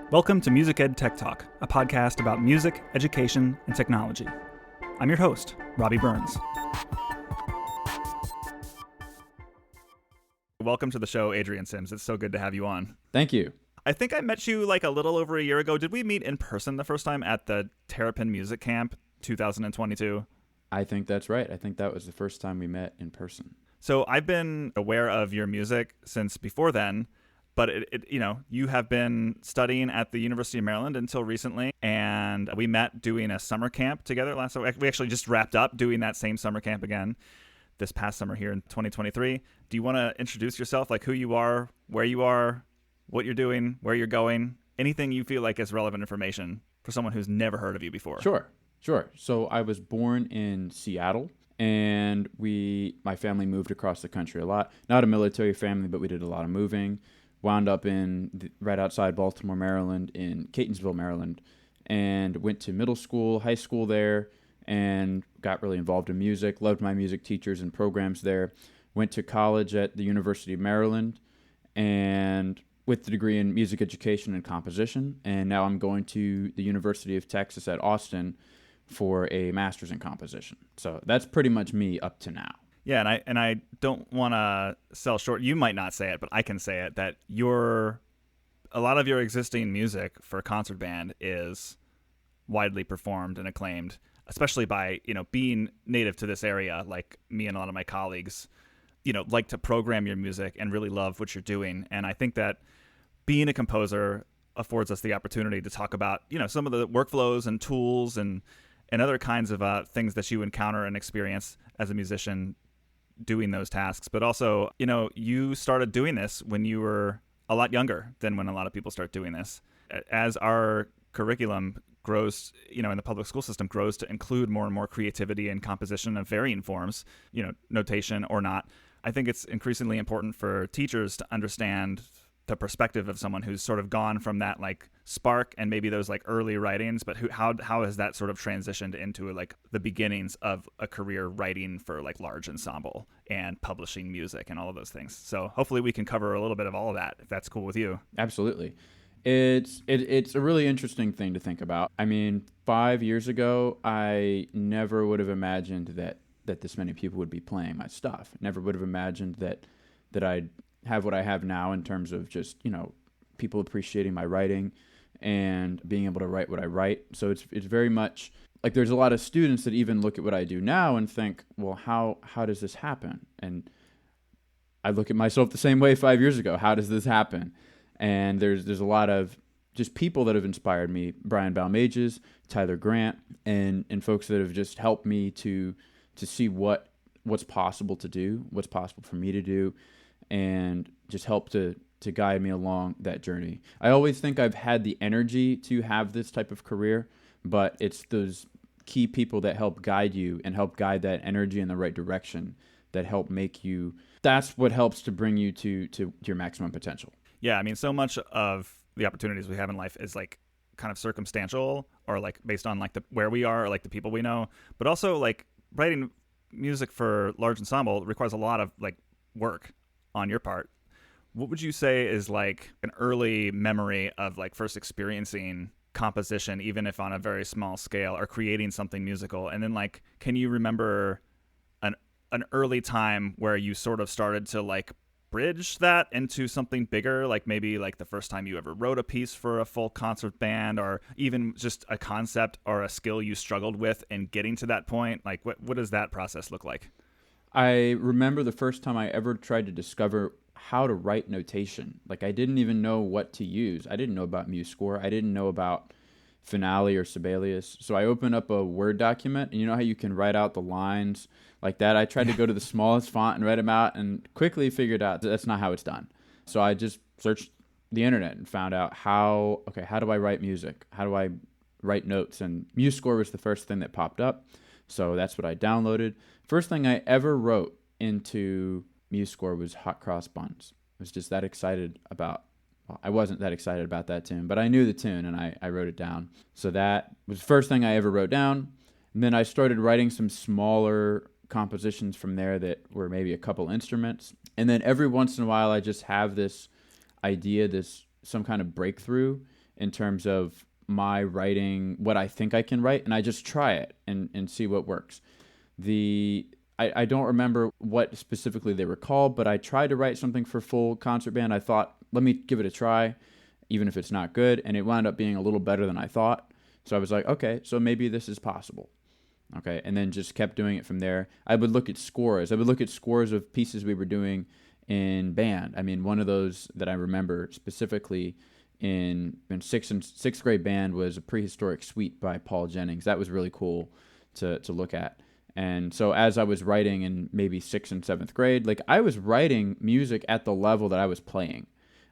Welcome to Music Ed Tech Talk, a podcast about music, education, and technology. I'm your host, Robby Burns. Welcome to the show, Adrian Sims. It's so good to have you on. Thank you. I think I met you like a little over a year ago. Did we meet in person the first time at the Terrapin Music Camp 2022? I think that's right. I think that was the first time we met in person. So I've been aware of your music since before then, but you have been studying at the University of Maryland until recently, and we met doing a summer camp together last summer. We actually just wrapped up doing that same summer camp again this past summer here in 2023. Do you want to introduce yourself, like who you are, where you are, what you're doing, where you're going, anything you feel like is relevant information for someone who's never heard of you before? Sure. So I was born in Seattle, and my family moved across the country a lot. Not a military family, but we did a lot of moving. Wound up right outside Baltimore, Maryland, in Catonsville, Maryland, and went to middle school, high school there, and got really involved in music. Loved my music teachers and programs there. Went to college at the University of Maryland, and with the degree in music education and composition. And now I'm going to the University of Texas at Austin for a master's in composition. So that's pretty much me up to now. Yeah, and I don't want to sell short. You might not say it, but I can say it, that a lot of your existing music for a concert band is widely performed and acclaimed, especially by, being native to this area, like me and a lot of my colleagues, like to program your music and really love what you're doing. And I think that being a composer affords us the opportunity to talk about, some of the workflows and tools and other kinds of things that you encounter and experience as a musician doing those tasks. But also, you started doing this when you were a lot younger than when a lot of people start doing this. As our curriculum grows, in the public school system grows to include more and more creativity and composition of varying forms, notation or not, I think it's increasingly important for teachers to understand the perspective of someone who's sort of gone from that like spark and maybe those like early writings, but how has that sort of transitioned into like the beginnings of a career writing for like large ensemble and publishing music and all of those things. So hopefully we can cover a little bit of all of that, if that's cool with you. Absolutely. It's a really interesting thing to think about. I mean, 5 years ago, I never would have imagined that this many people would be playing my stuff. Never would have imagined that I'd have what I have now in terms of just, people appreciating my writing and being able to write what I write. So it's very much like there's a lot of students that even look at what I do now and think, well, how does this happen? And I look at myself the same way 5 years ago. How does this happen? And there's a lot of just people that have inspired me, Brian Balmages, Tyler Grant, and folks that have just helped me to see what's possible to do, what's possible for me to do, and just help to guide me along that journey. I always think I've had the energy to have this type of career, but it's those key people that help guide you and help guide that energy in the right direction that help make you, that's what helps to bring you to your maximum potential. Yeah, I mean, so much of the opportunities we have in life is like kind of circumstantial or like based on like where we are or like the people we know, but also like writing music for large ensemble requires a lot of like work on your part. What would you say is like an early memory of like first experiencing composition, even if on a very small scale, or creating something musical? And then like, can you remember an early time where you sort of started to like bridge that into something bigger, like maybe like the first time you ever wrote a piece for a full concert band, or even just a concept or a skill you struggled with in getting to that point? Like what does that process look like? I remember the first time I ever tried to discover how to write notation. Like I didn't even know what to use. I didn't know about MuseScore. I didn't know about Finale or Sibelius. So I opened up a Word document, and you know how you can write out the lines like that? I tried to go to the smallest font and write them out, and quickly figured out that's not how it's done. So I just searched the internet and found out how do I write music? How do I write notes? And MuseScore was the first thing that popped up. So that's what I downloaded. First thing I ever wrote into MuseScore was Hot Cross Buns. I was just that excited about, well, I wasn't that excited about that tune, but I knew the tune and I wrote it down. So that was the first thing I ever wrote down. And then I started writing some smaller compositions from there that were maybe a couple instruments. And then every once in a while I just have this idea, some kind of breakthrough, in terms of my writing, what I think I can write, and I just try it and see what works. I don't remember what specifically they were called, but I tried to write something for full concert band. I thought, let me give it a try, even if it's not good, and it wound up being a little better than I thought. So I was like, okay, so maybe this is possible. Okay, and then just kept doing it from there. I would look at scores. I would look at scores of pieces we were doing in band. I mean, one of those that I remember specifically in sixth grade band was a prehistoric suite by Paul Jennings. That was really cool to look at. And so as I was writing in maybe 6th and 7th grade, like I was writing music at the level that I was playing.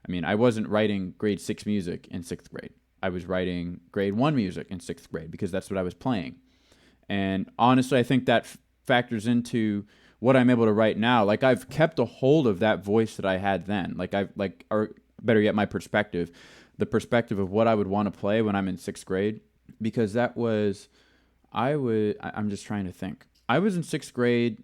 I mean, I wasn't writing grade 6 music in 6th grade. I was writing grade 1 music in 6th grade because that's what I was playing. And honestly, I think that factors into what I'm able to write now. Like I've kept a hold of that voice that I had then. Or better yet, my perspective, the perspective of what I would want to play when I'm in 6th grade, because that was, I'm just trying to think. I was in 6th grade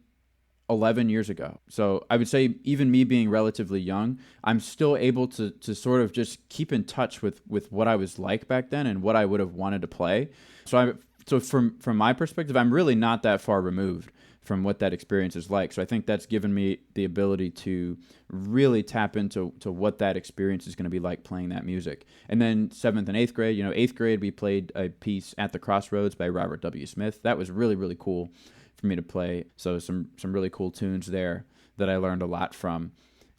11 years ago. So I would say even me being relatively young, I'm still able to sort of just keep in touch with what I was like back then and what I would have wanted to play. So from my perspective, I'm really not that far removed from what that experience is like. So I think that's given me the ability to really tap into what that experience is going to be like playing that music. And then 7th and 8th grade, 8th grade, we played a piece At the Crossroads by Robert W. Smith. That was really, really cool for me to play. So some really cool tunes there that I learned a lot from.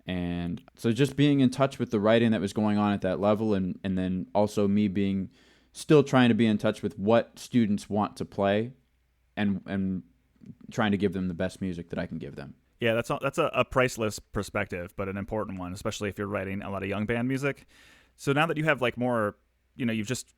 And so just being in touch with the writing that was going on at that level, and then also me being still trying to be in touch with what students want to play and trying to give them the best music that I can give them. Yeah, that's a priceless perspective, but an important one, especially if you're writing a lot of young band music. So now that you have like more, you've just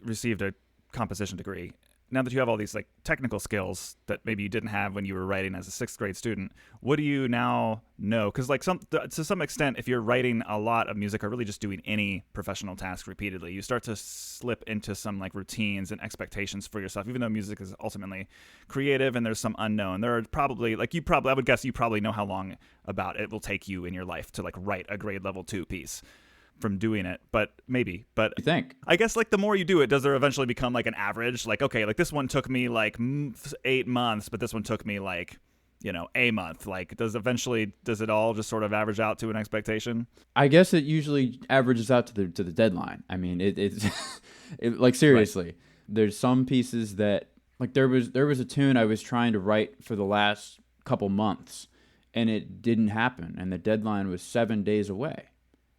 received a composition degree. Now that you have all these like technical skills that maybe you didn't have when you were writing as a 6th grade student, what do you now know? Because like to some extent, if you're writing a lot of music or really just doing any professional task repeatedly, you start to slip into some like routines and expectations for yourself. Even though music is ultimately creative and there's some unknown, there are probably I would guess you probably know how long about it will take you in your life to like write a grade level 2 piece from doing it, but You think? I guess like the more you do it, does there eventually become like an average? Like, okay, like this one took me like 8 months, but this one took me like, a month. Like does it all just sort of average out to an expectation? I guess it usually averages out to the deadline. I mean, it's like seriously, right. There's some pieces that like there was a tune I was trying to write for the last couple months and it didn't happen. And the deadline was 7 days away.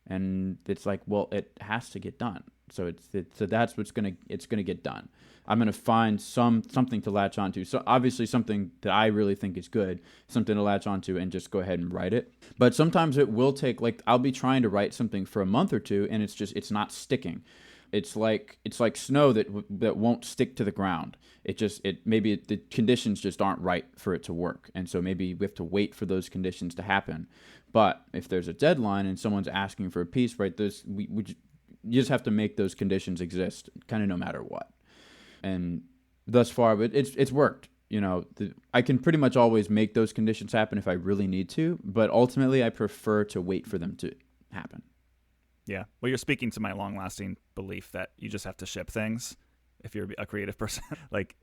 And it's like, well, it has to get done. So so that's it's gonna get done. I'm gonna find something to latch onto. So obviously something that I really think is good, something to latch onto, and just go ahead and write it. But sometimes it will take like I'll be trying to write something for a month or two, and it's not sticking. It's like snow that won't stick to the ground. Maybe the conditions just aren't right for it to work, and so maybe we have to wait for those conditions to happen. But if there's a deadline and someone's asking for a piece, right, you just have to make those conditions exist, kind of no matter what. And thus far, but it's worked. I can pretty much always make those conditions happen if I really need to, but ultimately I prefer to wait for them to happen. Yeah. Well, you're speaking to my long-lasting belief that you just have to ship things if you're a creative person. Like,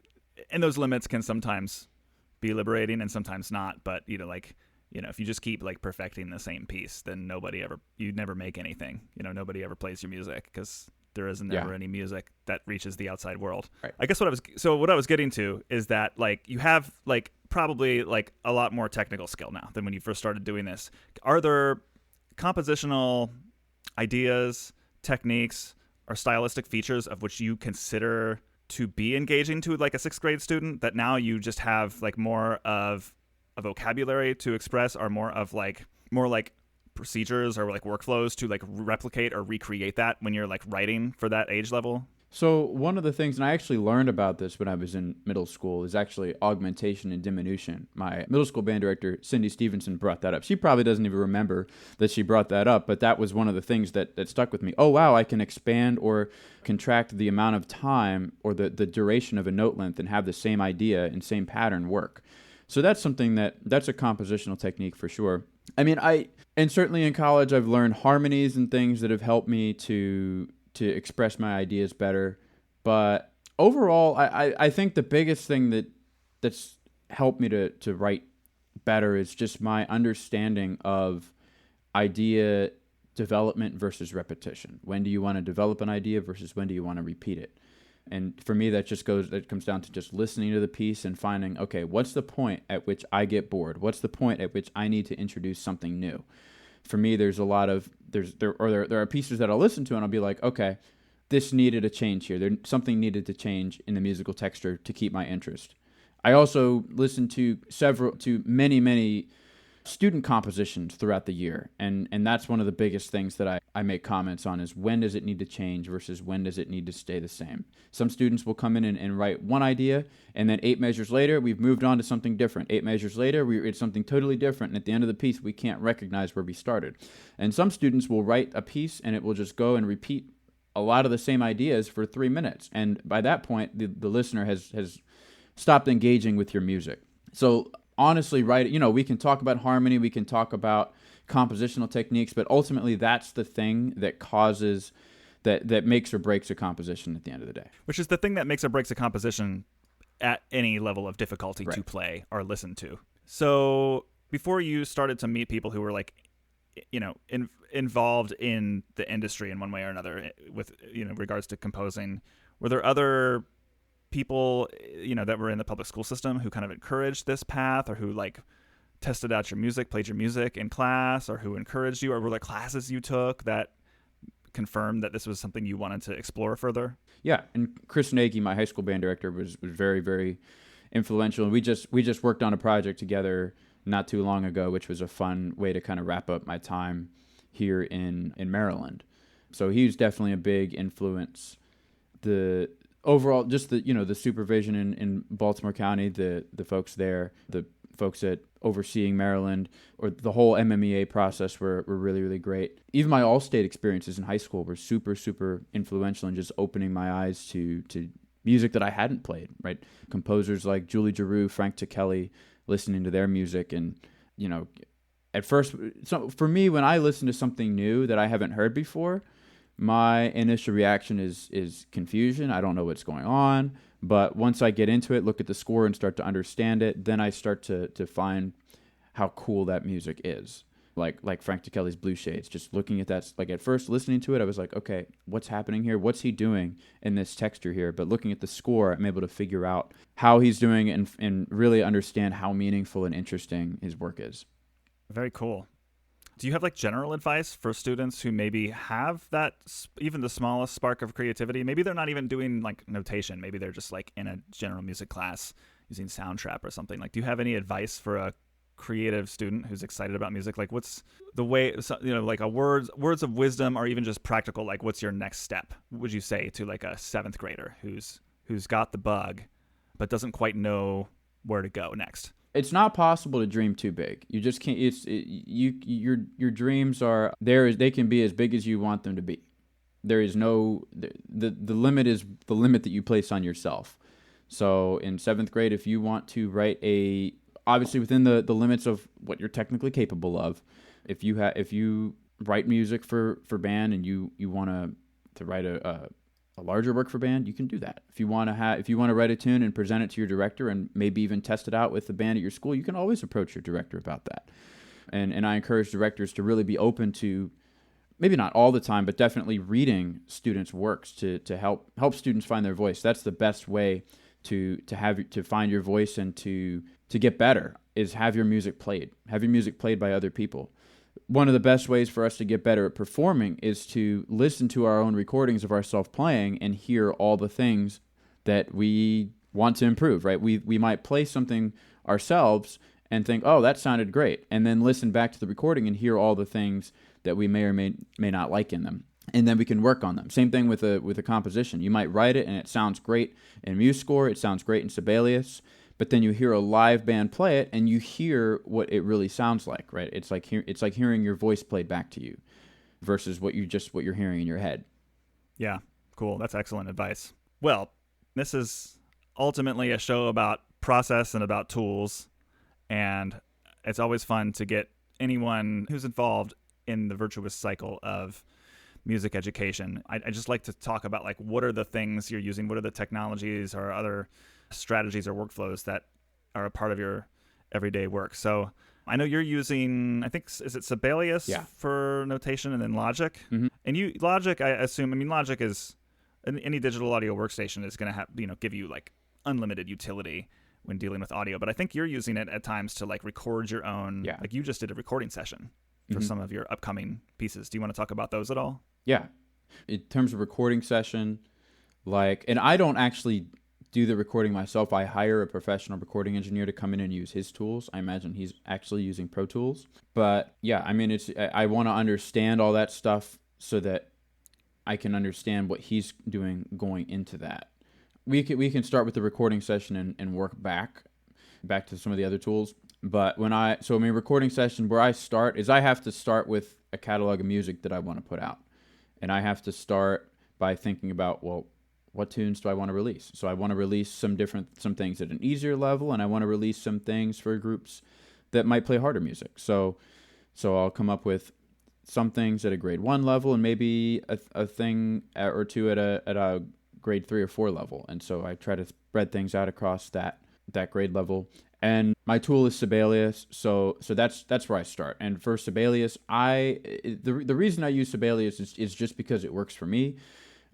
and those limits can sometimes be liberating and sometimes not, but if you just keep like perfecting the same piece, then you never make anything. Nobody ever plays your music because there is never any music that reaches the outside world. Right. I guess what I was getting to is that like you have like probably like a lot more technical skill now than when you first started doing this. Are there compositional ideas, techniques, or stylistic features of which you consider to be engaging to like a 6th grade student that now you just have like more of a vocabulary to express, or more like procedures or like workflows to like replicate or recreate that when you're like writing for that age level? So one of the things, and I actually learned about this when I was in middle school, is actually augmentation and diminution. My middle school band director, Cindy Stevenson, brought that up. She probably doesn't even remember that she brought that up, but that was one of the things that stuck with me. Oh, wow, I can expand or contract the amount of time or the duration of a note length and have the same idea and same pattern work. So that's something that's a compositional technique for sure. I mean, and certainly in college, I've learned harmonies and things that have helped me to to express my ideas better. But overall, I think the biggest thing that's helped me to write better is just my understanding of idea development versus repetition. When do you want to develop an idea versus when do you want to repeat it? And for me, that comes down to just listening to the piece and finding, okay, what's the point at which I get bored? What's the point at which I need to introduce something new? For me, there are pieces that I'll listen to and I'll be like, okay, this needed a change here. Something needed to change in the musical texture to keep my interest. I also listen to many student compositions throughout the year, and that's one of the biggest things that I make comments on is when does it need to change versus when does it need to stay the same. Some students will come in and write one idea, and then 8 measures later, we've moved on to something different. 8 measures later, it's something totally different, and at the end of the piece, we can't recognize where we started. And some students will write a piece, and it will just go and repeat a lot of the same ideas for 3 minutes, and by that point, the listener has stopped engaging with your music. So honestly, right, we can talk about harmony, we can talk about compositional techniques, but ultimately that's the thing that causes that makes or breaks a composition at the end of the day. Which is the thing that makes or breaks a composition at any level of difficulty Right. to play or listen to. So before you started to meet people who were like, involved in the industry in one way or another with, regards to composing, were there other people, that were in the public school system who kind of encouraged this path, or who like tested out your music, played your music in class, or who encouraged you, or were there classes you took that confirmed that this was something you wanted to explore further? Yeah, and Chris Nagy, my high school band director, was very, very influential. And we just worked on a project together not too long ago, which was a fun way to kind of wrap up my time here in Maryland. So he was definitely a big influence. The overall, just the supervision in Baltimore County, the folks there, the folks at overseeing Maryland, or the whole MMEA process were really, really great. Even my all-state experiences in high school were super, super influential in just opening my eyes to music that I hadn't played, right? Composers like Julie Giroux, Frank Ticheli, listening to their music. And, at first, so for me, when I listen to something new that I haven't heard before, my initial reaction is confusion. I don't know what's going on. But once I get into it, look at the score and start to understand it, then I start to find how cool that music is. Like Frank Ticheli's Blue Shades, just looking at that, like at first listening to it, I was like, okay, what's happening here? What's he doing in this texture here? But looking at the score, I'm able to figure out how he's doing it and really understand how meaningful and interesting his work is. Very cool. Do you have like general advice for students who maybe have that, even the smallest spark of creativity? Maybe they're not even doing like notation. Maybe they're just like in a general music class using Soundtrap or something. Like, do you have any advice for a creative student who's excited about music? Like, what's the way, like a words of wisdom, or even just practical, like what's your next step? What would you say to like a 7th grader who's got the bug but doesn't quite know where to go next? It's not possible to dream too big. You just can't. Your dreams are there. They can be as big as you want them to be. There is no the limit is the limit that you place on yourself. So in 7th grade, if you want to write obviously within the limits of what you're technically capable of, if you write music for band and you want to write a larger work for band, you can do that. If you want to write a tune and present it to your director and maybe even test it out with the band at your school, you can always approach your director about that. And I encourage directors to really be open to, maybe not all the time, but definitely reading students' works to help students find their voice. That's the best way to find your voice and to get better, is have your music played. Have your music played by other people. One of the best ways for us to get better at performing is to listen to our own recordings of ourselves playing and hear all the things that we want to improve, right? We might play something ourselves and think, oh, that sounded great, and then listen back to the recording and hear all the things that we may or may not like in them. And then we can work on them. Same thing with a composition. You might write it and it sounds great in MuseScore, it sounds great in Sibelius, but then you hear a live band play it and you hear what it really sounds like, right? It's like hearing your voice played back to you versus what you're hearing in your head. Yeah, cool. That's excellent advice. Well, this is ultimately a show about process and about tools, and it's always fun to get anyone who's involved in the virtuous cycle of music education. I just like to talk about like what are the things you're using, what are the technologies or other strategies or workflows that are a part of your everyday work. So I know you're using, I think, is it Sibelius for notation and then Logic? Mm-hmm. And Logic, I assume, I mean, Logic is, any digital audio workstation is going to have, give you like unlimited utility when dealing with audio. But I think you're using it at times to like record your own, like you just did a recording session for some of your upcoming pieces. Do you want to talk about those at all? Yeah. In terms of recording session, and I don't actually do the recording myself. I hire a professional recording engineer to come in and use his tools. I imagine he's actually using Pro Tools. But yeah, I mean, I want to understand all that stuff so that I can understand what he's doing going into that. We can start with the recording session and work back to some of the other tools. But recording session, where I start is I have to start with a catalog of music that I want to put out. And I have to start by thinking about, well, what tunes do I want to release? So I want to release some things at an easier level, and I want to release some things for groups that might play harder music. So I'll come up with some things at a grade 1 level, and maybe a thing or two at a grade 3 or 4 level. And so I try to spread things out across that grade level. And my tool is Sibelius, so that's where I start. And for Sibelius, the reason I use Sibelius is just because it works for me.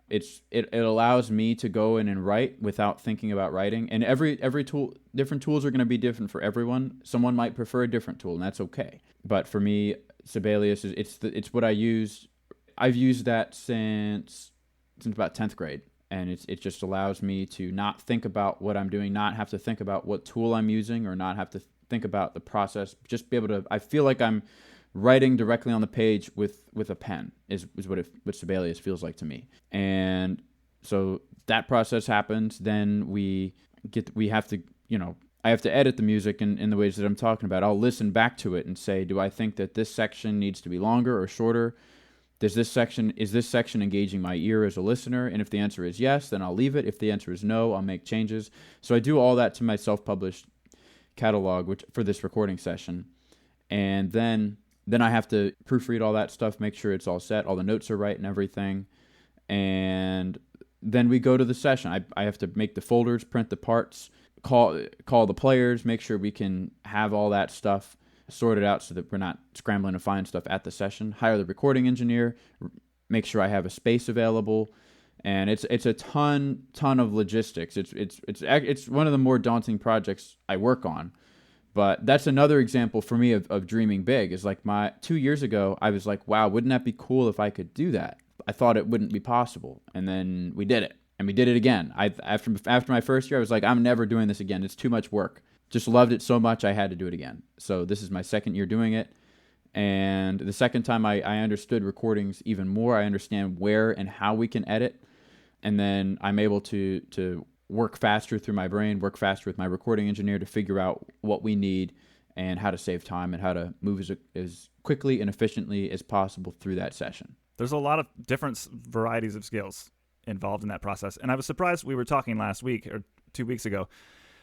It allows me to go in and write without thinking about writing. And every tool, different tools are going to be different for everyone. Someone might prefer a different tool, and that's okay. But for me, Sibelius it's what I use. I've used that since about 10th grade. And it just allows me to not think about what I'm doing, not have to think about what tool I'm using, or not have to think about the process. Just be able to. I feel like I'm writing directly on the page with a pen is what Sibelius feels like to me. And so that process happens. Then I have to edit the music in the ways that I'm talking about. I'll listen back to it and say, do I think that this section needs to be longer or shorter? Is this section engaging my ear as a listener? And if the answer is yes, then I'll leave it. If the answer is no, I'll make changes. So I do all that to my self-published catalog for this recording session. And then I have to proofread all that stuff, make sure it's all set, all the notes are right and everything. And then we go to the session. I have to make the folders, print the parts, call the players, make sure we can have all that stuff sorted out so that we're not scrambling to find stuff at the session. Hire the recording engineer, make sure I have a space available, and it's a ton of logistics. It's one of the more daunting projects I work on, but that's another example for me of dreaming big. Is like 2 years ago, I was like, wow, wouldn't that be cool if I could do that? I thought it wouldn't be possible, and then we did it, and we did it again. After my first year, I was like, I'm never doing this again. It's too much work. Just loved it so much, I had to do it again. So this is my second year doing it. And the second time I understood recordings even more. I understand where and how we can edit. And then I'm able to work faster through my brain, work faster with my recording engineer to figure out what we need and how to save time and how to move as quickly and efficiently as possible through that session. There's a lot of different varieties of skills involved in that process. And I was surprised, we were talking last week or 2 weeks ago,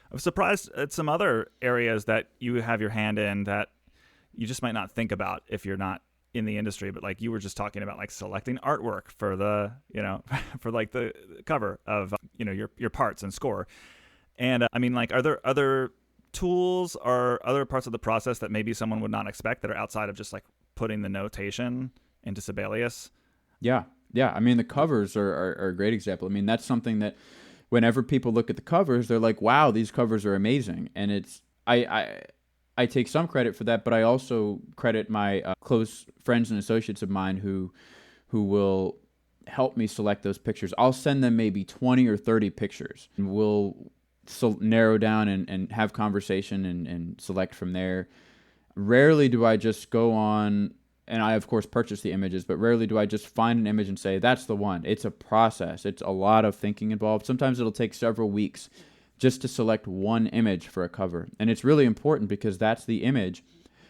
I was surprised at some other areas that you have your hand in that you just might not think about if you're not in the industry. But like you were just talking about, like selecting artwork for the, for like the cover of, your parts and score. And I mean, like, are there other tools or other parts of the process that maybe someone would not expect that are outside of just like putting the notation into Sibelius? Yeah. I mean, the covers are a great example. I mean, that's something that whenever people look at the covers, they're like, wow, these covers are amazing. And I take some credit for that, but I also credit my close friends and associates of mine who will help me select those pictures. I'll send them maybe 20 or 30 pictures, and we'll narrow down and have conversation and select from there. Rarely do I just go on, and I, of course, purchase the images, but rarely do I just find an image and say, that's the one. It's a process. It's a lot of thinking involved. Sometimes it'll take several weeks just to select one image for a cover. And it's really important because that's the image.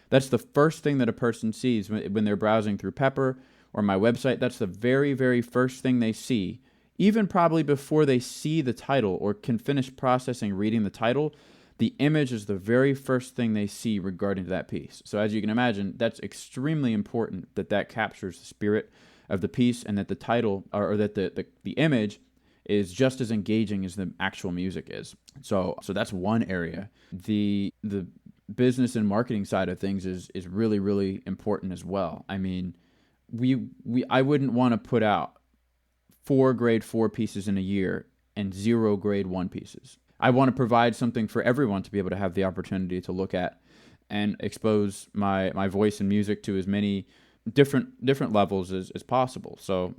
That's the first thing that a person sees when they're browsing through Pepper or my website. That's the very, very first thing they see, even probably before they see the title or can finish processing reading the title. The image is the very first thing they see regarding that piece. So as you can imagine, that's extremely important that captures the spirit of the piece, and that the title or that the image is just as engaging as the actual music is. So that's one area. The business and marketing side of things is really, really important as well. I mean, I wouldn't want to put out 4 grade 4 pieces in a year and 0 grade 1 pieces. I want to provide something for everyone to be able to have the opportunity to look at and expose my voice and music to as many different levels as possible. So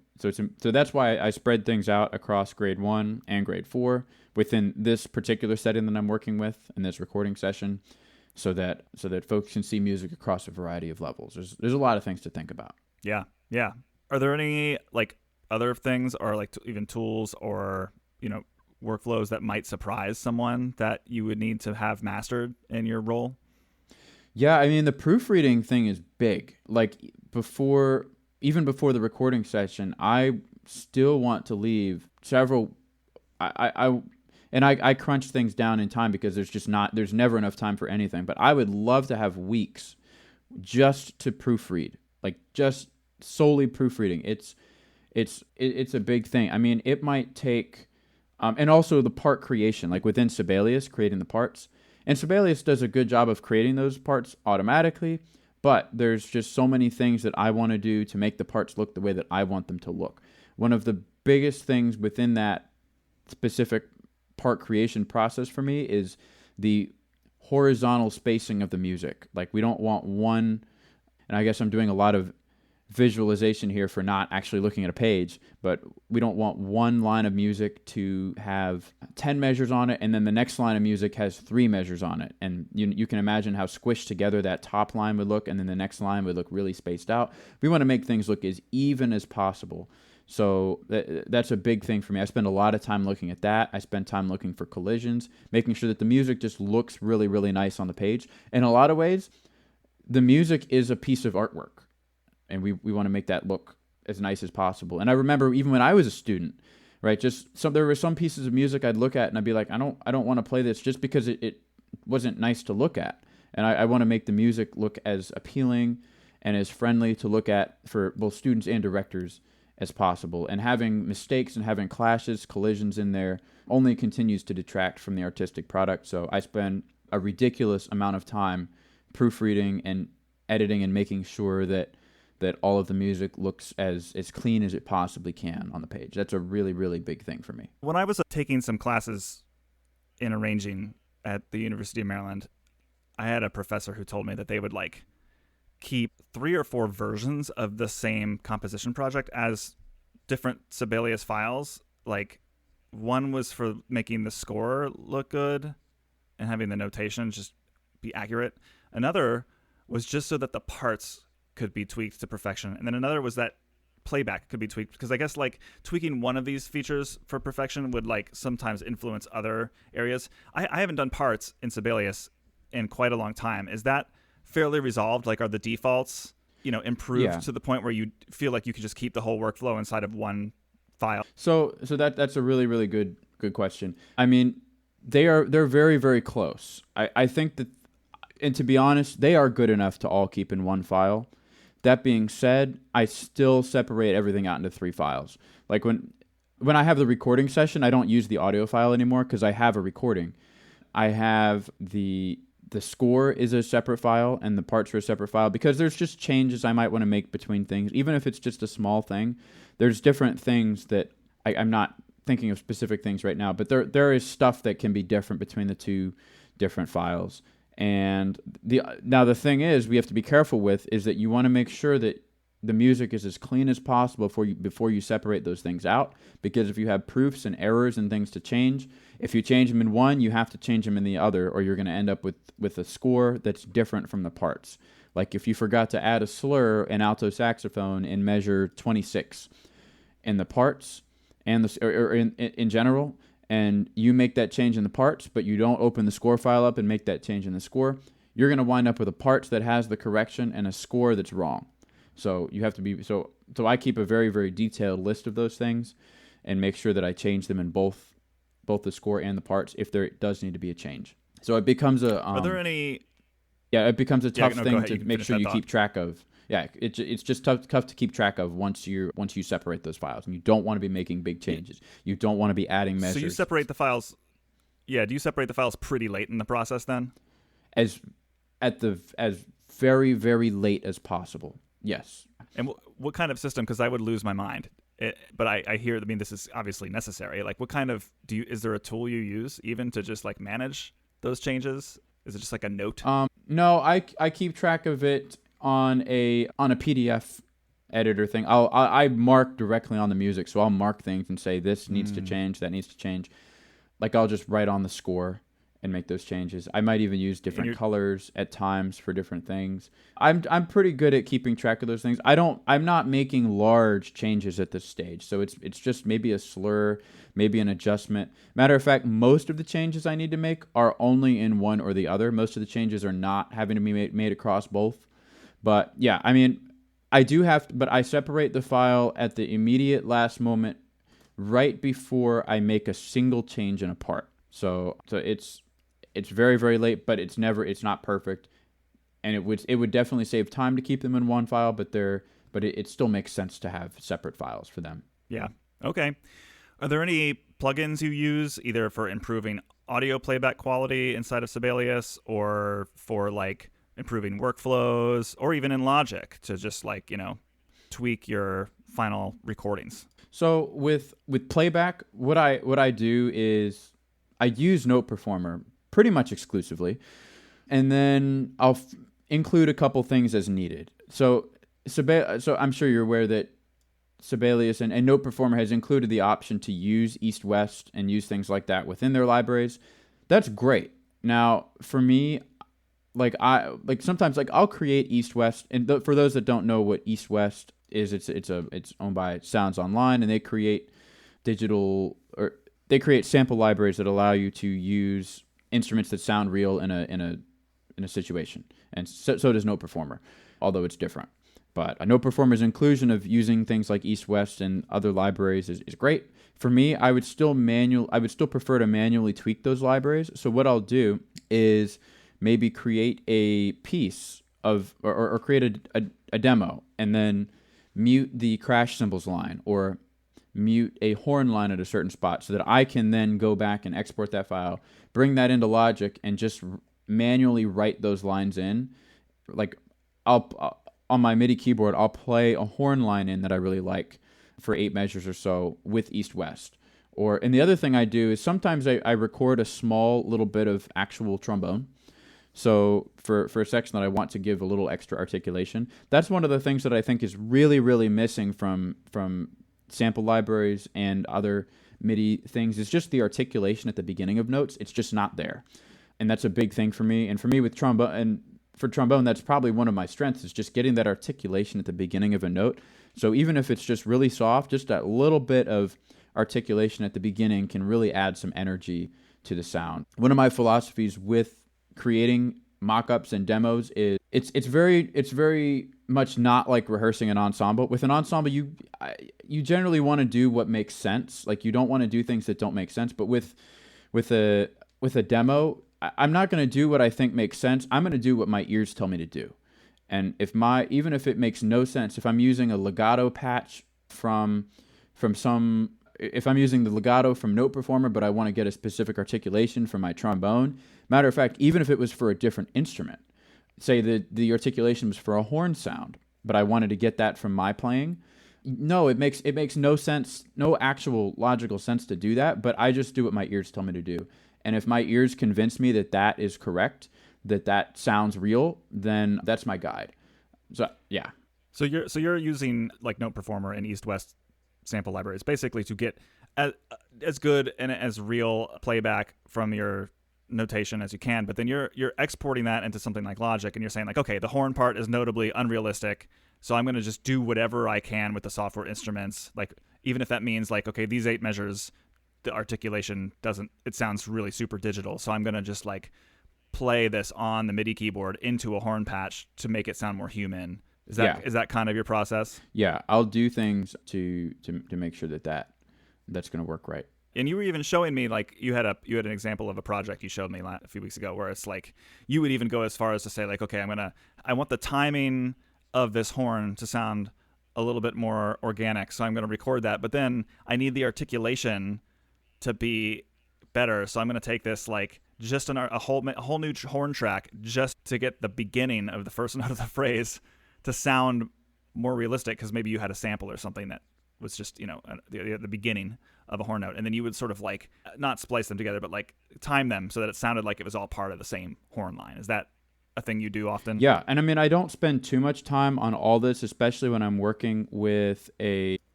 that's why I spread things out across grade 1 and grade 4 within this particular setting that I'm working with in this recording session, so that folks can see music across a variety of levels. There's a lot of things to think about. Yeah. Are there any like other things or like even tools or workflows that might surprise someone that you would need to have mastered in your role? Yeah, I mean, the proofreading thing is big. Like even before the recording session, I still want to leave several. I crunch things down in time because there's never enough time for anything. But I would love to have weeks just to proofread, like just solely proofreading. It's a big thing. I mean, it might take, and also the part creation, like within Sibelius, creating the parts. And Sibelius does a good job of creating those parts automatically, but there's just so many things that I want to do to make the parts look the way that I want them to look. One of the biggest things within that specific part creation process for me is the horizontal spacing of the music. Like, we don't want one, and I guess I'm doing a lot of visualization here for not actually looking at a page, but we don't want one line of music to have 10 measures on it and then the next line of music has 3 measures on it, and you can imagine how squished together that top line would look, and then the next line would look really spaced out. We want to make things look as even as possible. So that's a big thing for me. I spend a lot of time looking at that. I spend time looking for collisions, making sure that the music just looks really, really nice on the page. In a lot of ways, the music is a piece of artwork, and we want to make that look as nice as possible. And I remember even when I was a student, right, there were some pieces of music I'd look at and I'd be like, I don't want to play this just because it wasn't nice to look at. And I want to make the music look as appealing and as friendly to look at for both students and directors as possible. And having mistakes and having clashes, collisions in there only continues to detract from the artistic product. So I spend a ridiculous amount of time proofreading and editing and making sure that all of the music looks as clean as it possibly can on the page. That's a really, really big thing for me. When I was taking some classes in arranging at the University of Maryland, I had a professor who told me that they would like keep 3 or 4 versions of the same composition project as different Sibelius files. Like, one was for making the score look good and having the notation just be accurate. Another was just so that the parts could be tweaked to perfection. And then another was that playback could be tweaked, because I guess like tweaking one of these features for perfection would like sometimes influence other areas. I haven't done parts in Sibelius in quite a long time. Is that fairly resolved? Like, are the defaults, improved to the point where you feel like you could just keep the whole workflow inside of one file? So that's a really, really good question. I mean, they're very, very close. I think that, and to be honest, they are good enough to all keep in one file. That being said, I still separate everything out into 3 files. Like when I have the recording session, I don't use the audio file anymore because I have a recording. I have the score is a separate file and the parts are a separate file, because there's just changes I might want to make between things. Even if it's just a small thing, there's different things that I'm not thinking of specific things right now, but there is stuff that can be different between the 2 different files. And the thing is, we have to be careful with is that you want to make sure that the music is as clean as possible before you separate those things out, because if you have proofs and errors and things to change, if you change them in one, you have to change them in the other, or you're going to end up with a score that's different from the parts. Like if you forgot to add a slur in alto saxophone in measure 26 in the parts and in general, and you make that change in the parts, but you don't open the score file up and make that change in the score, you're going to wind up with a parts that has the correction and a score that's wrong. So you have to be so I keep a very, very detailed list of those things and make sure that I change them in both the score and the parts if there does need to be a change. So it becomes a Are there any? Yeah, it becomes a tough thing to make sure you thought. keep track of. yeah, it's just tough to keep track of once you separate those files, and you don't want to be making big changes. You don't want to be adding measures. So you separate the files. Yeah, do you separate the files pretty late in the process then? As very, very late as possible. Yes. And what kind of system? Because I would lose my mind. But I hear. I mean, this is obviously necessary. Like, what kind of is there a tool you use even to just like manage those changes? Is it just like a note? No, I keep track of it on a PDF editor thing. I mark directly on the music, so I'll mark things and say this needs to change, that needs to change. Like, I'll just write on the score and make those changes. I might even use different colors at times for different things. I'm pretty good at keeping track of those things. I'm not making large changes at this stage. So it's just maybe a slur, maybe an adjustment. Matter of fact, most of the changes I need to make are only in one or the other. Most of the changes are not having to be made across both. But yeah, I mean, I do have to, but I separate the file at the immediate last moment right before I make a single change in a part. So it's very, very late, but it's not perfect, and it would definitely save time to keep them in one file, but it still makes sense to have separate files for them. Yeah. Okay. Are there any plugins you use either for improving audio playback quality inside of Sibelius, or for like improving workflows, or even in Logic to just like, tweak your final recordings? So with playback, what I do is I use Note Performer pretty much exclusively, and then I'll include a couple things as needed. So I'm sure you're aware that Sibelius and Note Performer has included the option to use East-West and use things like that within their libraries. That's great. Now, for me, sometimes I'll create East-West, and for those that don't know what East-West is, it's owned by Sounds Online, and they create sample libraries that allow you to use instruments that sound real in a situation, and so does Note Performer, although it's different. But a Note Performer's inclusion of using things like East-West and other libraries is great. For me, I would still prefer to manually tweak those libraries. So what I'll do is maybe create a piece of or create a demo, and then mute the crash cymbals line or mute a horn line at a certain spot, so that I can then go back and export that file, bring that into Logic, and just manually write those lines in. Like, I'll on my MIDI keyboard, I'll play a horn line in that I really like for 8 measures or so with East-West. And the other thing I do is sometimes I record a small little bit of actual trombone. So for a section that I want to give a little extra articulation, that's one of the things that I think is really, really missing from sample libraries and other MIDI things, is just the articulation at the beginning of notes. It's just not there. And that's a big thing for me. And for me with trombone, and for trombone, that's probably one of my strengths, is just getting that articulation at the beginning of a note. So even if it's just really soft, just that little bit of articulation at the beginning can really add some energy to the sound. One of my philosophies with creating mock-ups and demos is it's very much not like rehearsing an ensemble. With an ensemble, you generally want to do what makes sense. Like, you don't want to do things that don't make sense. But with a demo, I'm not going to do what I think makes sense. I'm going to do what my ears tell me to do. And even if it makes no sense, if I'm using a legato patch if I'm using the legato from Note Performer, but I want to get a specific articulation from my trombone. Matter of fact, even if it was for a different instrument, say the articulation was for a horn sound, but I wanted to get that from my playing. No, it makes no sense, no actual logical sense to do that, but I just do what my ears tell me to do. And if my ears convince me that is correct, that sounds real, then that's my guide. So yeah. So you're using like Note Performer and East-West sample libraries basically to get as good and as real playback from your notation as you can, but then you're exporting that into something like Logic, and you're saying like, okay, the horn part is notably unrealistic, so I'm going to just do whatever I can with the software instruments, like even if that means like, okay, these 8 measures, the articulation it sounds really super digital, so I'm going to just like play this on the MIDI keyboard into a horn patch to make it sound more human. Is that kind of your process? Yeah, I'll do things to make sure that's going to work right. And you were even showing me, like, you had an example of a project you showed me a few weeks ago where it's like you would even go as far as to say like, okay, I want the timing of this horn to sound a little bit more organic, so I'm going to record that. But then I need the articulation to be better, so I'm going to take this like just a whole new horn track just to get the beginning of the first note of the phrase to sound more realistic, because maybe you had a sample or something that was just, the beginning of a horn note, and then you would sort of like not splice them together, but like time them so that it sounded like it was all part of the same horn line. Is that a thing you do often? Yeah, and I mean, I don't spend too much time on all this, especially when I'm working with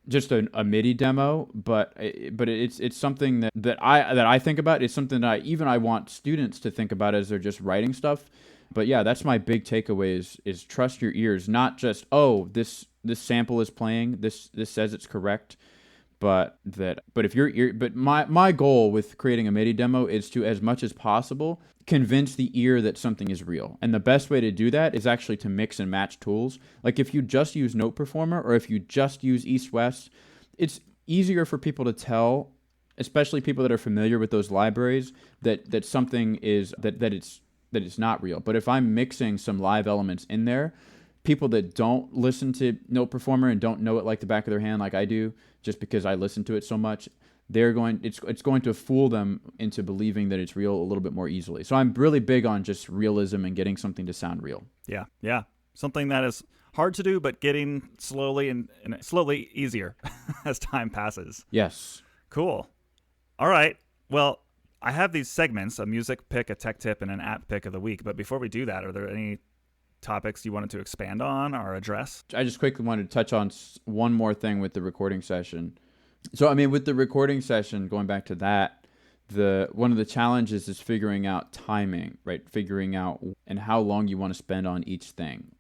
just a MIDI demo. But it's something that I think about. It's something that I want students to think about as they're just writing stuff. But yeah, that's my big takeaway is trust your ears, not just, oh, this sample is playing, this says it's correct. But my goal with creating a MIDI demo is to, as much as possible, convince the ear that something is real. And the best way to do that is actually to mix and match tools. Like if you just use Note Performer or if you just use East West, it's easier for people to tell, especially people that are familiar with those libraries, that something is that it's not real. But if I'm mixing some live elements in there, people that don't listen to Note Performer and don't know it like the back of their hand like I do, just because I listen to it so much, it's going to fool them into believing that it's real a little bit more easily. So I'm really big on just realism and getting something to sound real. Yeah. Something that is hard to do, but getting slowly and slowly easier as time passes. Yes. Cool. All right. Well, I have these segments, a music pick, a tech tip, and an app pick of the week. But before we do that, are there any topics you wanted to expand on or address? I just quickly wanted to touch on one more thing with the recording session. So, I mean, with the recording session, going back to that, one of the challenges is figuring out timing, right? Figuring out and how long you want to spend on each thing.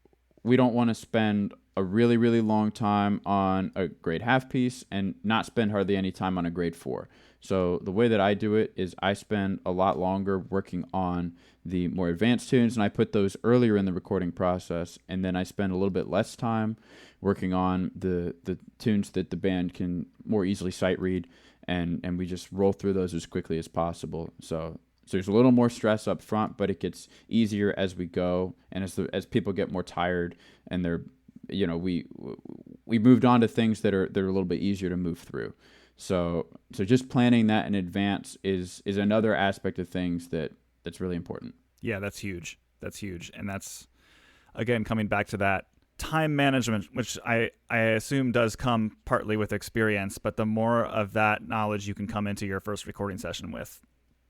We don't want to spend a really, really long time on a grade half piece and not spend hardly any time on a grade 4. So the way that I do it is I spend a lot longer working on the more advanced tunes, and I put those earlier in the recording process, and then I spend a little bit less time working on the tunes that the band can more easily sight read, and we just roll through those as quickly as possible. So there's a little more stress up front, but it gets easier as we go, and as people get more tired, and they're, we moved on to things that are a little bit easier to move through. So just planning that in advance is another aspect of things that's really important. Yeah, that's huge. And that's, again, coming back to that time management, which I assume does come partly with experience, but the more of that knowledge you can come into your first recording session with,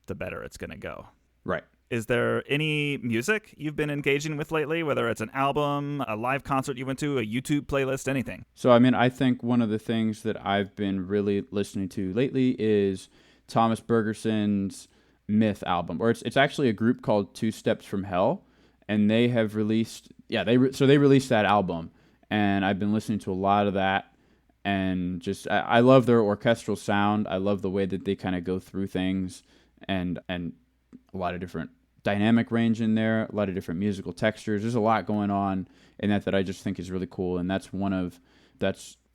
the better it's going to go. Right. Is there any music you've been engaging with lately, whether it's an album, a live concert you went to, a YouTube playlist, anything? So, I mean, I think one of the things that I've been really listening to lately is Thomas Bergerson's Myth album, or it's actually a group called Two Steps from Hell, and they have released, they released that album, and I've been listening to a lot of that, and just, I love their orchestral sound. I love the way that they kind of go through things, and a lot of different dynamic range in there, a lot of different musical textures. There's a lot going on in that I just think is really cool, and that's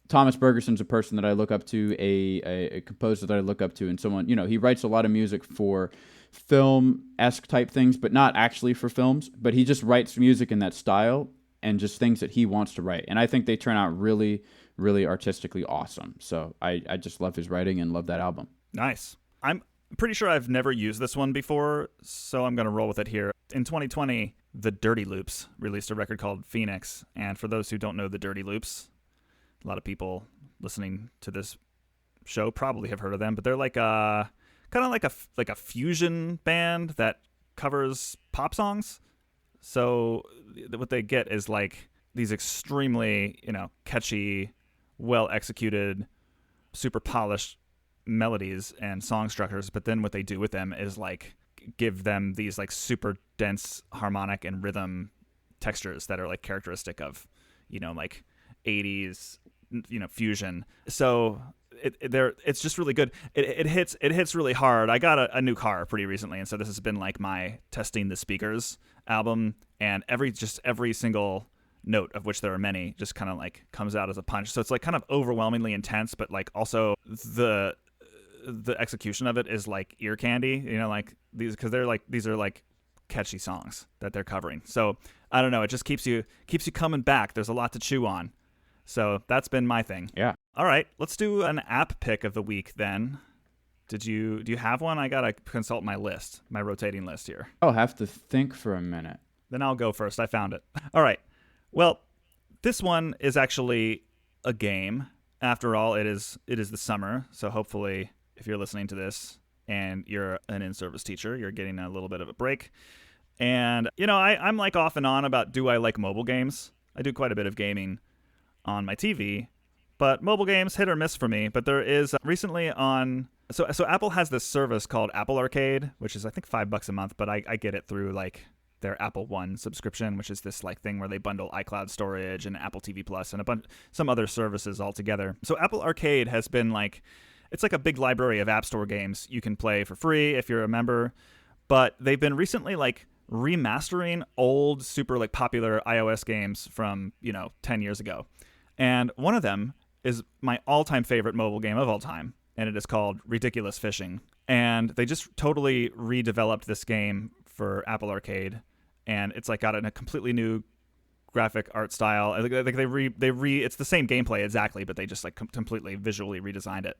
Thomas Bergerson's a person that I look up to, a composer that I look up to, and someone, he writes a lot of music for film-esque type things, but not actually for films, but he just writes music in that style and just things that he wants to write, and I think they turn out really, really artistically awesome. So I just love his writing and love that album. Nice. I'm pretty sure I've never used this one before, so I'm going to roll with it here. In 2020, the Dirty Loops released a record called Phoenix, and for those who don't know the Dirty Loops, a lot of people listening to this show probably have heard of them, but they're like a kind of like a fusion band that covers pop songs. So what they get is like these extremely, catchy, well executed, super polished melodies and song structures, but then what they do with them is like give them these like super dense harmonic and rhythm textures that are like characteristic of, like 80s, fusion. So it's just really good. It hits really hard. I got a new car pretty recently, and so this has been like my testing the speakers album, and every single note, of which there are many, just kind of like comes out as a punch. So it's like kind of overwhelmingly intense, but like also the execution of it is like ear candy, like these, because these are like catchy songs that they're covering. So I don't know. It just keeps you coming back. There's a lot to chew on. So that's been my thing. Yeah. All right, let's do an app pick of the week then. Do you have one? I gotta consult my list, my rotating list here. I'll have to think for a minute. Then I'll go first. I found it. All right. Well, this one is actually a game. After all, it is the summer, so hopefully if you're listening to this and you're an in-service teacher, you're getting a little bit of a break. And, I'm like off and on about, do I like mobile games? I do quite a bit of gaming on my TV, but mobile games, hit or miss for me. But there is recently on... So Apple has this service called Apple Arcade, which is, I think, $5 a month, but I get it through, like, their Apple One subscription, which is this like thing where they bundle iCloud storage and Apple TV Plus and some other services all together. So Apple Arcade has been like, it's like a big library of App Store games you can play for free if you're a member. But they've been recently like remastering old, super like popular iOS games from 10 years ago, and one of them is my all-time favorite mobile game of all time, and it is called Ridiculous Fishing. And they just totally redeveloped this game for Apple Arcade. And it's like got a completely new graphic art style. Like it's the same gameplay exactly, but they just like completely visually redesigned it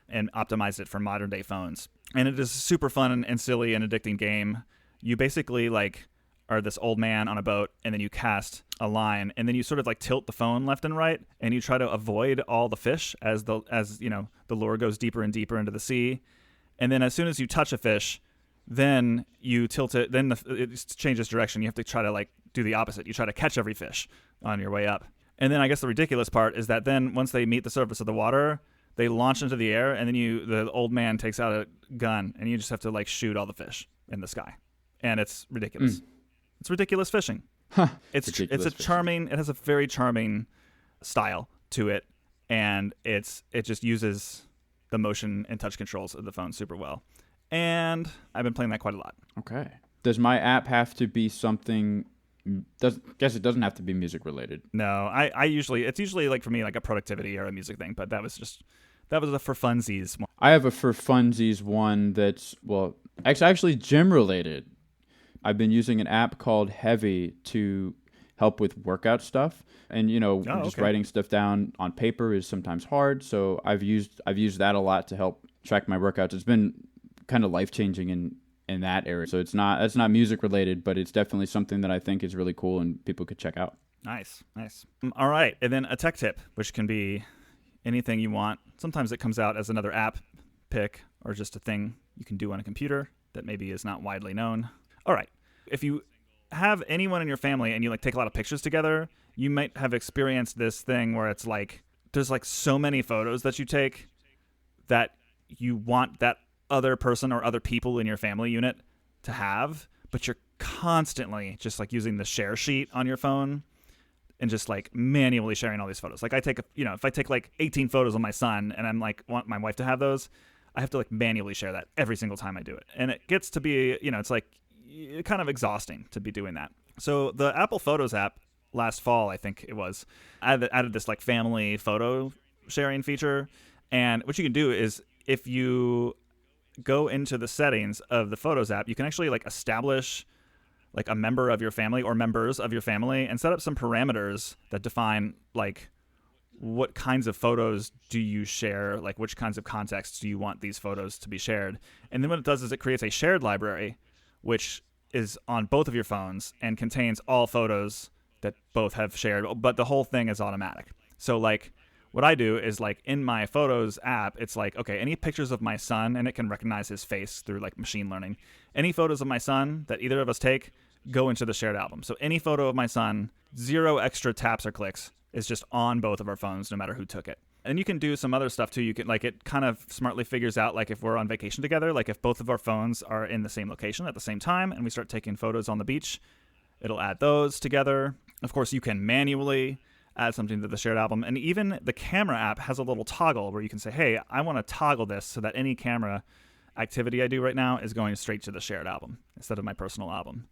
and optimized it for modern day phones. And it is a super fun and silly and addicting game. You basically like are this old man on a boat, and then you cast a line, and then you sort of like tilt the phone left and right, and you try to avoid all the fish as the lure goes deeper and deeper into the sea. And then as soon as you touch a fish, then you tilt it, then it changes direction. You have to try to like do the opposite. You try to catch every fish on your way up. And then I guess the ridiculous part is that then once they meet the surface of the water, they launch into the air, and then the old man takes out a gun, and you just have to like shoot all the fish in the sky. And it's ridiculous. It's ridiculous fishing. Huh. It has a very charming style to it, and it just uses the motion and touch controls of the phone super well. And I've been playing that quite a lot. Okay. Does my app have to be something? Guess it doesn't have to be music related. No, it's usually like for me like a productivity or a music thing, but that was a for funsies one. I have a for funsies one that's actually gym related. I've been using an app called Hevy to help with workout stuff, and writing stuff down on paper is sometimes hard. So I've used that a lot to help track my workouts. It's been kind of life-changing in that area. So it's not music related, but it's definitely something that I think is really cool and people could check out. Nice. All right. And then a tech tip, which can be anything you want. Sometimes it comes out as another app pick or just a thing you can do on a computer that maybe is not widely known. All right. If you have anyone in your family and you like take a lot of pictures together, you might have experienced this thing where it's like there's like so many photos that you take that you want that other person or other people in your family unit to have, but you're constantly just like using the share sheet on your phone and just like manually sharing all these photos. Like if I take like 18 photos of my son and I'm like want my wife to have those, I have to like manually share that every single time I do it. And it gets to be, it's like kind of exhausting to be doing that. So the Apple Photos app last fall, I think it was, added this like family photo sharing feature. And what you can do is if you go into the settings of the Photos app, you can actually like establish like a member of your family or members of your family and set up some parameters that define like what kinds of photos do you share, like which kinds of contexts do you want these photos to be shared. And then what it does is it creates a shared library, which is on both of your phones and contains all photos that both have shared, but the whole thing is automatic. So like what I do is like in my Photos app, it's like, okay, any pictures of my son, and it can recognize his face through like machine learning. Any photos of my son that either of us take go into the shared album. So any photo of my son, 0 extra taps or clicks, is just on both of our phones, no matter who took it. And you can do some other stuff too. You can like it kind of smartly figures out like if we're on vacation together, like if both of our phones are in the same location at the same time and we start taking photos on the beach, it'll add those together. Of course, you can manually add something to the shared album. And even the camera app has a little toggle where you can say, hey, I want to toggle this so that any camera activity I do right now is going straight to the shared album instead of my personal album.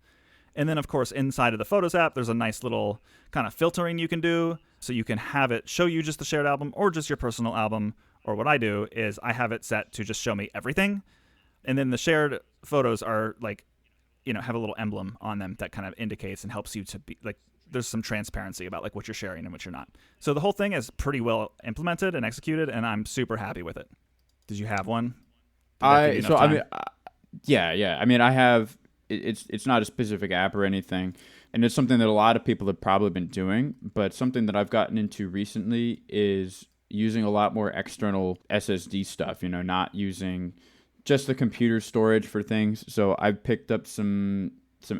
And then, of course, inside of the Photos app, there's a nice little kind of filtering you can do. So you can have it show you just the shared album or just your personal album. Or what I do is I have it set to just show me everything. And then the shared photos are like have a little emblem on them that kind of indicates and helps you to be like, there's some transparency about like what you're sharing and what you're not. So the whole thing is pretty well implemented and executed, and I'm super happy with it. Did you have one? I mean, I have. It's not a specific app or anything, and it's something that a lot of people have probably been doing. But something that I've gotten into recently is using a lot more external SSD stuff. Not using just the computer storage for things. So I've picked up some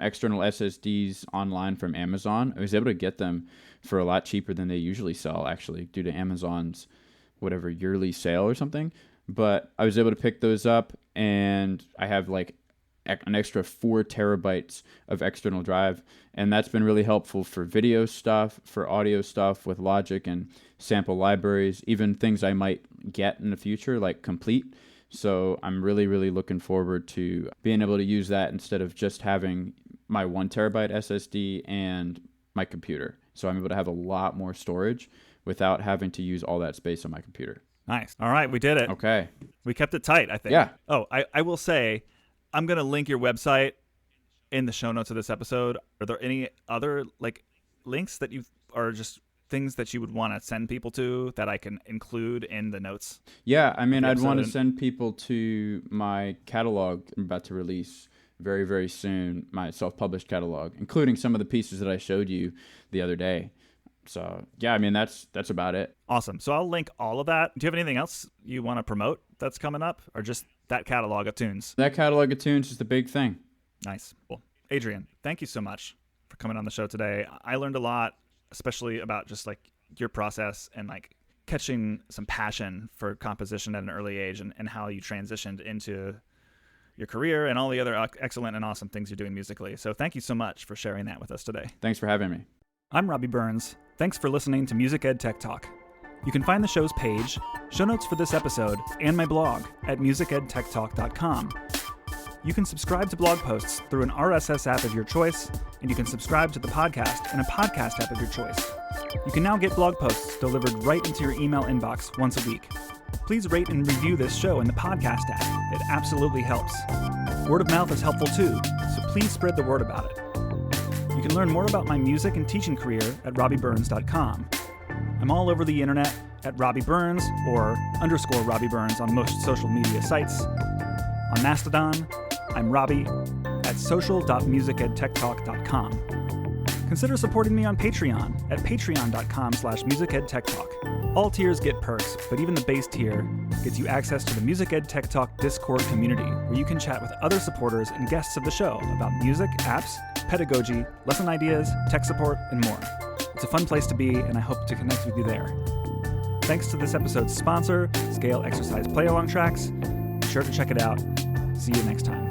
external SSDs online from Amazon. I was able to get them for a lot cheaper than they usually sell, actually, due to Amazon's whatever yearly sale or something. But I was able to pick those up, and I have like an extra 4 terabytes of external drive, and that's been really helpful for video stuff, for audio stuff with Logic and sample libraries, even things I might get in the future like Complete. So I'm really, really looking forward to being able to use that instead of just having my 1 terabyte SSD and my computer. So I'm able to have a lot more storage without having to use all that space on my computer. Nice. All right, we did it. Okay. We kept it tight, I think. Yeah. Oh, I will say, I'm going to link your website in the show notes of this episode. Are there any other like links that are just things that you would want to send people to that I can include in the notes? Yeah, I mean, I'd want to send people to my catalog I'm about to release very, very soon, my self-published catalog, including some of the pieces that I showed you the other day. So, yeah, I mean, that's about it. Awesome. So I'll link all of that. Do you have anything else you want to promote that's coming up, or just that catalog of tunes? That catalog of tunes is the big thing. Nice. Cool. Adrian, thank you so much for coming on the show today. I learned a lot, especially about just like your process and like catching some passion for composition at an early age, and how you transitioned into your career and all the other excellent and awesome things you're doing musically. So thank you so much for sharing that with us today. Thanks for having me. I'm Robby Burns. Thanks for listening to Music Ed Tech Talk. You can find the show's page, show notes for this episode, and my blog at musicedtechtalk.com. You can subscribe to blog posts through an RSS app of your choice, and you can subscribe to the podcast in a podcast app of your choice. You can now get blog posts delivered right into your email inbox once a week. Please rate and review this show in the podcast app. It absolutely helps. Word of mouth is helpful too, so please spread the word about it. You can learn more about my music and teaching career at robbyburns.com. I'm all over the internet at Robby Burns or _Robby Burns on most social media sites. On Mastodon, I'm Robby at social.musicedtechtalk.com. Consider supporting me on Patreon at patreon.com/musicedtechtalk. All tiers get perks, but even the base tier gets you access to the Music Ed Tech Talk Discord community, where you can chat with other supporters and guests of the show about music, apps, pedagogy, lesson ideas, tech support, and more. It's a fun place to be, and I hope to connect with you there. Thanks to this episode's sponsor, Scale Exercise Play-Along Tracks. Be sure to check it out. See you next time.